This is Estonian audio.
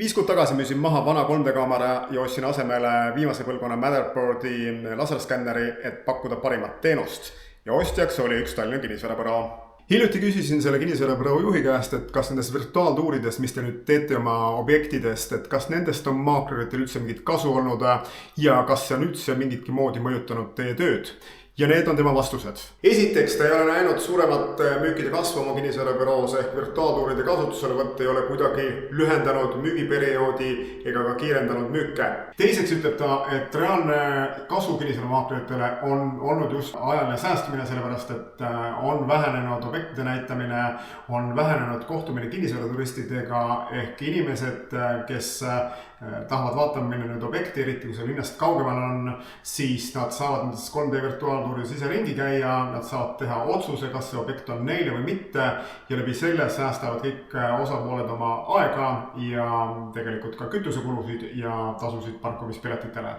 5 kuud tagasi müüsin maha vana 3D kaamera ja ostsin asemele viimase põlvkonna Matterboardi laserskänneri, et pakkuda parimat teenust. Ja ostjaks oli üks Tallinna kinnisvarabüroo. Hiljuti küsisin selle kinnisvarabüroo juhi käest, et kas nendest virtuaaltuuridest, mis te nüüd teete oma objektidest, et kas nendest on maakleritel üldse mingit kasu olnud ja kas see on üldse mingitki moodi mõjutanud teie tööd. Ja need on tema vastused. Esiteks, ta ei ole näinud suuremat müükide kasvu oma kinnisvarabüroos ehk virtuaaltuuride kasutuselevõtt ei ole kuidagi lühendanud müügiperioodi ega ka kiirendanud müüke. Teiseks ütleb ta, et reaalne kasu kinnisvaramaakleritele on olnud just ajaline säästmine, sellepärast et on vähenenud objektide näitamine, on vähenenud kohtumine kinnisvaraturistidega ehk inimesed, kes tahavad vaatama minna nüüd objekti, eriti kui see linnast kaugemal on, siis nad saavad nendest 3D virtuaaltuuris ise ringi käia, nad saavad teha otsuse, kas see objekt on neile või mitte ja läbi selle säästavad kõik osapooled oma aega ja tegelikult ka kütusekulusid ja tasusid parkumispiletitele.